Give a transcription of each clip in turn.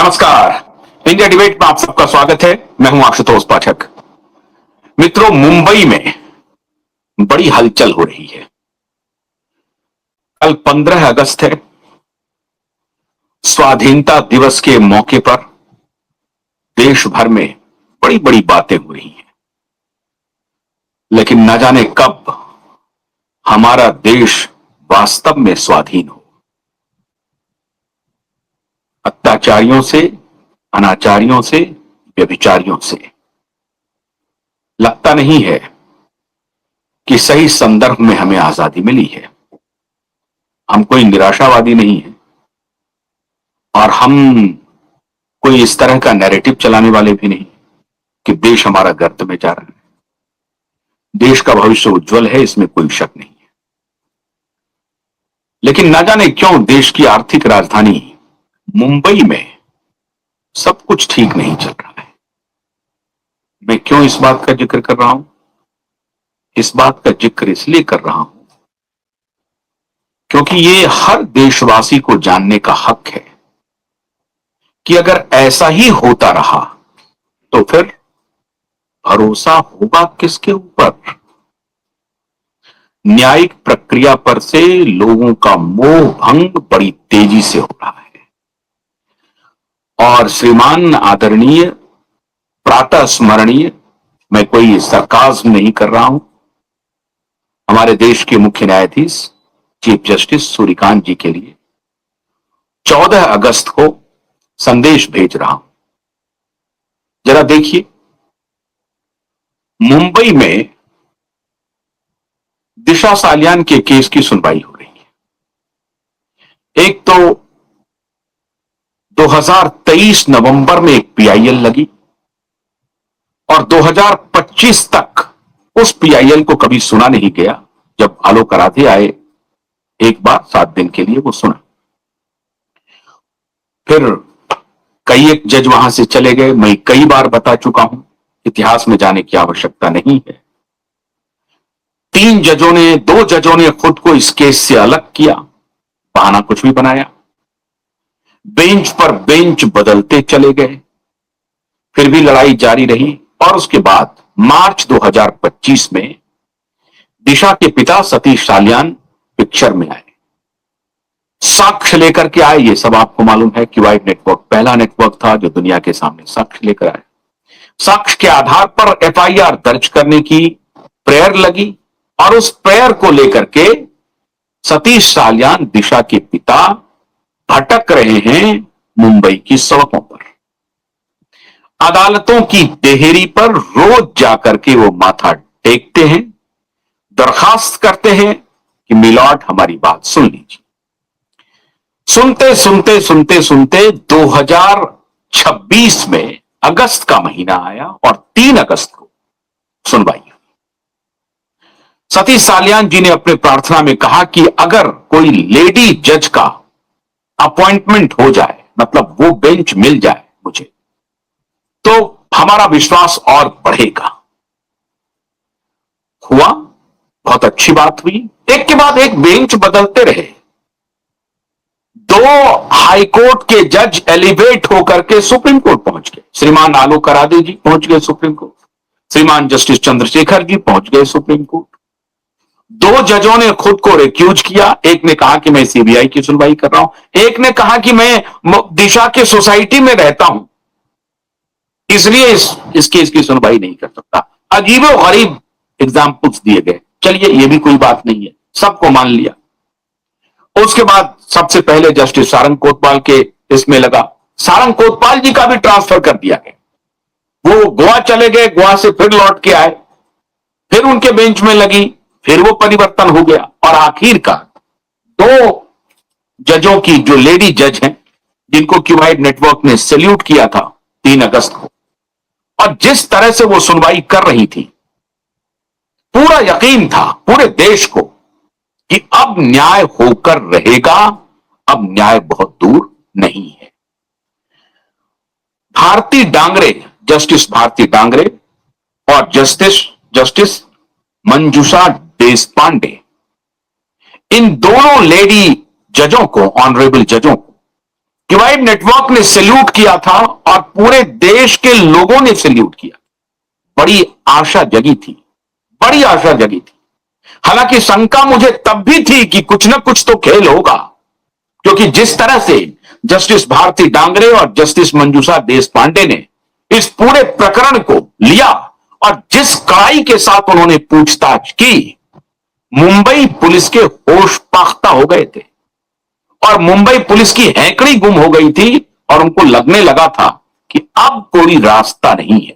नमस्कार। India debate में आप सबका स्वागत है। मैं हूं आशुतोष पाठक। मित्रों, मुंबई में बड़ी हलचल हो रही है। कल 15 अगस्त है। स्वाधीनता दिवस के मौके पर देश भर में बड़ी बड़ी बातें हो रही हैं, लेकिन न जाने कब हमारा देश वास्तव में स्वाधीन हो। अत्याचारियों से, अनाचारियों से, व्यभिचारियों से लगता नहीं है कि सही संदर्भ में हमें आजादी मिली है। हम कोई निराशावादी नहीं है और हम कोई इस तरह का नैरेटिव चलाने वाले भी नहीं कि देश हमारा गर्त में जा रहा है। देश का भविष्य उज्जवल है, इसमें कोई शक नहीं है। लेकिन न जाने क्यों देश की आर्थिक राजधानी मुंबई में सब कुछ ठीक नहीं चल रहा है। मैं क्यों इस बात का जिक्र कर रहा हूं? इस बात का जिक्र इसलिए कर रहा हूं क्योंकि ये हर देशवासी को जानने का हक है कि अगर ऐसा ही होता रहा तो फिर भरोसा होगा किसके ऊपर? न्यायिक प्रक्रिया पर से लोगों का मोह भंग बड़ी तेजी से हो रहा है। और श्रीमान आदरणीय, प्रातः स्मरणीय, मैं कोई सरकाज़्म नहीं कर रहा हूं, हमारे देश के मुख्य न्यायाधीश चीफ जस्टिस सूर्यकांत जी के लिए 14 अगस्त को संदेश भेज रहा हूं। जरा देखिए, मुंबई में दिशा सालियान के केस की सुनवाई हो रही है। एक तो 2023 नवंबर में एक पीआईएल लगी और 2025 तक उस पीआईएल को कभी सुना नहीं गया। जब आलोक आराधे आए एक बार 7 दिन के लिए वो सुना, फिर कई एक जज वहां से चले गए। मैं कई बार बता चुका हूं, इतिहास में जाने की आवश्यकता नहीं है। 2 जजों ने खुद को इस केस से अलग किया, बहाना कुछ भी बनाया, बेंच पर बेंच बदलते चले गए, फिर भी लड़ाई जारी रही। और उसके बाद मार्च 2025 में दिशा के पिता सतीश सालियान पिक्चर में आए, साक्ष्य लेकर के आए। ये सब आपको मालूम है कि वाइड नेटवर्क पहला नेटवर्क था जो दुनिया के सामने साक्ष्य लेकर आए। साक्ष्य के आधार पर एफआईआर दर्ज करने की प्रेयर लगी और उस प्रेयर को लेकर के सतीश सालियान, दिशा के पिता, भटक रहे हैं मुंबई की सड़कों पर। अदालतों की देहरी पर रोज जाकर के वो माथा टेकते हैं, दरखास्त करते हैं कि मिलॉर्ड हमारी बात सुन लीजिए। सुनते सुनते 2026 में अगस्त का महीना आया और 3 अगस्त को सुनवाई हुई। सतीश सालियान जी ने अपने प्रार्थना में कहा कि अगर कोई लेडी जज का अपॉइंटमेंट हो जाए, मतलब वो बेंच मिल जाए मुझे, तो हमारा विश्वास और बढ़ेगा। हुआ, बहुत अच्छी बात हुई। एक के बाद एक बेंच बदलते रहे। 2 हाईकोर्ट के जज एलिवेट होकर के सुप्रीम कोर्ट पहुंच गए। श्रीमान आलोक आराधे जी पहुंच गए सुप्रीम कोर्ट, श्रीमान जस्टिस चंद्रशेखर जी पहुंच गए सुप्रीम कोर्ट। 2 जजों ने खुद को रिक्यूज किया। एक ने कहा कि मैं सीबीआई की सुनवाई कर रहा हूं, एक ने कहा कि मैं दिशा के सोसाइटी में रहता हूं, इसलिए इस केस की सुनवाई नहीं कर सकता। अजीबो गरीब एग्जाम्पल्स दिए गए। चलिए, ये भी कोई बात नहीं है, सबको मान लिया। उसके बाद सबसे पहले जस्टिस सारंग कोतवाल के इसमें लगा। सारंग कोतवाल जी का भी ट्रांसफर कर दिया गया। वो गोवा चले गए, गोवा से फिर लौट के आए, फिर उनके बेंच में लगी, फिर वो परिवर्तन हो गया और आखिरकार 2 जजों की, जो लेडी जज हैं, जिनको क्यूबाइड नेटवर्क ने सैल्यूट किया था 3 अगस्त को, और जिस तरह से वो सुनवाई कर रही थी, पूरा यकीन था पूरे देश को कि अब न्याय होकर रहेगा, अब न्याय बहुत दूर नहीं है। भारती डांगरे, जस्टिस भारती डांगरे और जस्टिस मंजुषा क्यूबाइब नेटवर्क ने सैल्यूट किया था और पूरे देश के लोगों ने सैल्यूट किया। बड़ी आशा जगी थी, बड़ी आशा जगी थी। हालांकि शंका मुझे तब भी थी कि कुछ ना कुछ तो खेल होगा, क्योंकि जिस तरह से जस्टिस भारती डांगरे और जस्टिस मंजूषा देशपांडे ने इस पूरे प्रकरण को लिया और जिस कड़ाई के साथ उन्होंने पूछताछ की, मुंबई पुलिस के होश पाख्ता हो गए थे और मुंबई पुलिस की हैकड़ी गुम हो गई थी और उनको लगने लगा था कि अब कोई रास्ता नहीं है,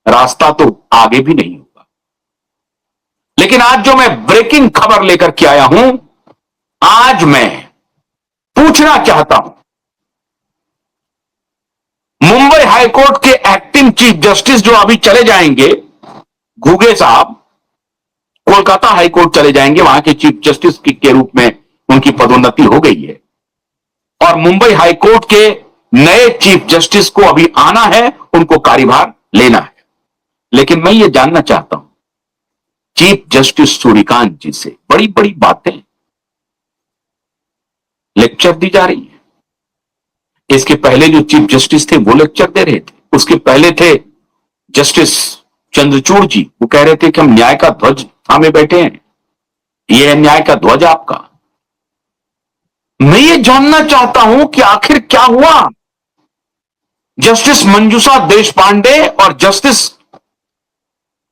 रास्ता तो आगे भी नहीं होगा। लेकिन आज जो मैं ब्रेकिंग खबर लेकर के आया हूं, आज मैं पूछना चाहता हूं, मुंबई हाईकोर्ट के एक्टिंग चीफ जस्टिस जो अभी चले जाएंगे, घुगे साहब कोलकाता हाईकोर्ट चले जाएंगे, वहां के चीफ जस्टिस के रूप में उनकी पदोन्नति हो गई है और मुंबई हाईकोर्ट के नए चीफ जस्टिस को अभी आना है, उनको कार्यभार लेना है। लेकिन मैं ये जानना चाहता हूं, चीफ जस्टिस सूर्यकांत जी से बड़ी बड़ी बातें लेक्चर दी जा रही है। इसके पहले जो चीफ जस्टिस थे वो लेक्चर दे रहे थे, उसके पहले थे जस्टिस चंद्रचूड़ जी, वो कह रहे थे कि हम न्याय का ध्वज थामे बैठे हैं, ये है न्याय का ध्वज आपका। मैं ये जानना चाहता हूं कि आखिर क्या हुआ जस्टिस मंजूषा देशपांडे और जस्टिस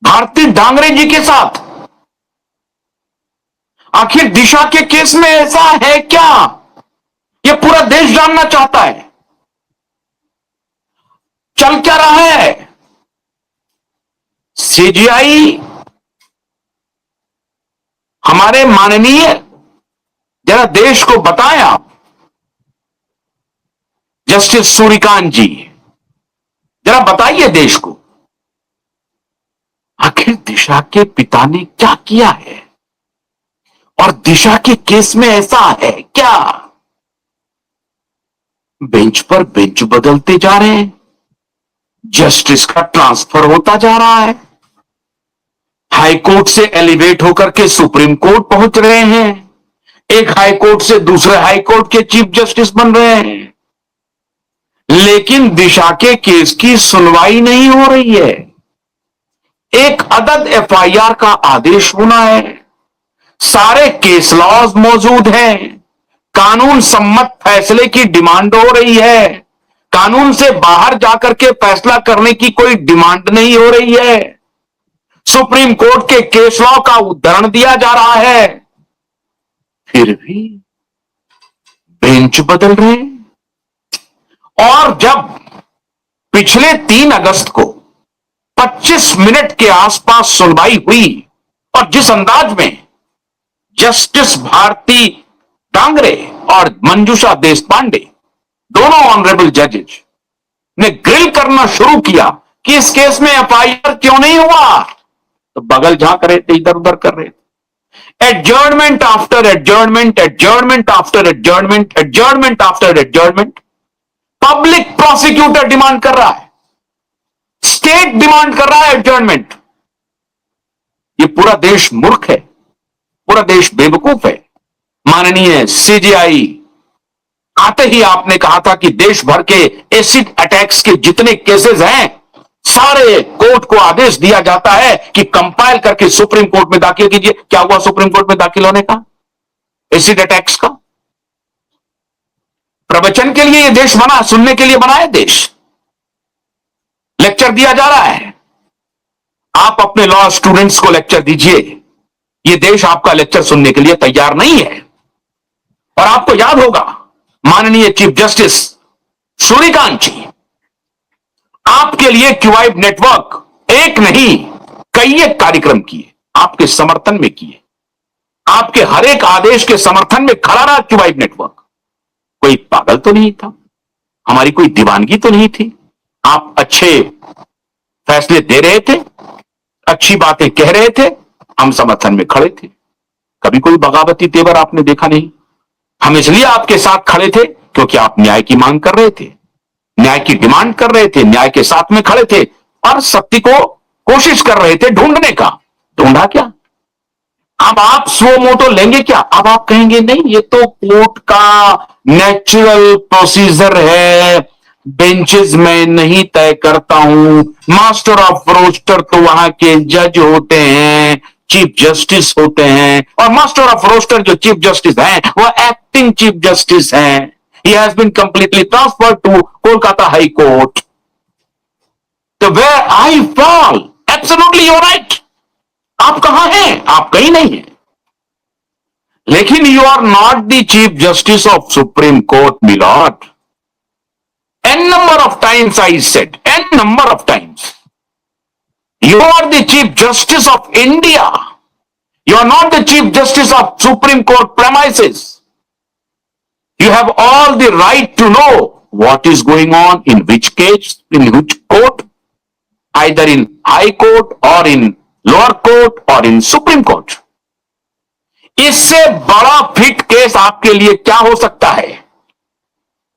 भारती डांगरे जी के साथ। आखिर दिशा के केस में ऐसा है क्या, यह पूरा देश जानना चाहता है। चल क्या रहा है? सीजीआई हमारे माननीय, जरा देश को बताएं आप, जस्टिस सूर्यकांत जी जरा बताइए देश को, आखिर दिशा के पिता ने क्या किया है और दिशा के केस में ऐसा है क्या? बेंच पर बेंच बदलते जा रहे हैं, जस्टिस का ट्रांसफर होता जा रहा है, हाई कोर्ट से एलिवेट होकर के सुप्रीम कोर्ट पहुंच रहे हैं, एक हाई कोर्ट से दूसरे हाई कोर्ट के चीफ जस्टिस बन रहे हैं, लेकिन दिशा के केस की सुनवाई नहीं हो रही है। एक अदद एफआईआर का आदेश होना है, सारे केस लॉज मौजूद हैं, कानून सम्मत फैसले की डिमांड हो रही है, कानून से बाहर जाकर के फैसला करने की कोई डिमांड नहीं हो रही है, सुप्रीम कोर्ट के केस लॉ का उदाहरण दिया जा रहा है, फिर भी बेंच बदल रहे हैं। और जब पिछले 3 अगस्त को 25 मिनट के आसपास सुनवाई हुई और जिस अंदाज में जस्टिस भारती डांगरे और मंजूषा देशपांडे, दोनों ऑनरेबल जजेस ने ग्रिल करना शुरू किया कि इस केस में एफआईआर क्यों नहीं हुआ, तो बगल झांक रहे थे, इधर उधर कर रहे थे। Adjournment after adjournment, adjournment after adjournment, adjournment after adjournment. Public prosecutor demand कर रहा है, स्टेट डिमांड कर रहा है एडजर्नमेंट। ये पूरा देश मूर्ख है, पूरा देश बेवकूफ है। माननीय सीजीआई आते ही आपने कहा था कि देश भर के एसिड अटैक्स के जितने केसेस हैं, सारे कोर्ट को आदेश दिया जाता है कि कंपाइल करके सुप्रीम कोर्ट में दाखिल कीजिए। क्या हुआ सुप्रीम कोर्ट में दाखिल होने का? एसिड अटैक्स का प्रवचन के लिए यह देश बना, सुनने के लिए बना है देश। लेक्चर दिया जा रहा है, आप अपने लॉ स्टूडेंट्स को लेक्चर दीजिए, यह देश आपका लेक्चर सुनने के लिए तैयार नहीं है। और आपको याद होगा माननीय चीफ जस्टिस सूर्यकांत जी, आपके लिए क्यूबाइब नेटवर्क एक नहीं कई एक कार्यक्रम किए, आपके समर्थन में किए, आपके हर एक आदेश के समर्थन में खड़ा रहा क्यूबाइब नेटवर्क। कोई पागल तो नहीं था, हमारी कोई दीवानगी तो नहीं थी, आप अच्छे फैसले दे रहे थे, अच्छी बातें कह रहे थे, हम समर्थन में खड़े थे। कभी कोई बगावती तेवर आपने देखा नहीं। हम इसलिए आपके साथ खड़े थे क्योंकि आप न्याय की मांग कर रहे थे, न्याय की डिमांड कर रहे थे, न्याय के साथ में खड़े थे और सत्य को कोशिश कर रहे थे ढूंढने का। ढूंढा क्या? अब आप स्व मोटो लेंगे क्या? अब आप कहेंगे नहीं, ये तो कोर्ट का नेचुरल प्रोसीजर है, बेंचेस में नहीं तय करता हूं, मास्टर ऑफ रोस्टर तो वहां के जज होते हैं, चीफ जस्टिस होते हैं, और मास्टर ऑफ रोस्टर जो चीफ जस्टिस हैं वो एक्टिंग चीफ जस्टिस हैं. He has been completely transferred to Kolkata high court. तो where I fall, absolutely you right. आप कहां हैं? आप कहीं नहीं हैं. लेकिन you are not the chief justice of supreme court milord. N number of times I said, N number of times. You are the Chief Justice of India. You are not the Chief Justice of Supreme Court premises. You have all the right to know what is going on in which case, in which court, either in High Court or in lower court or in Supreme Court. इससे बड़ा fit case आपके लिए क्या हो सकता है?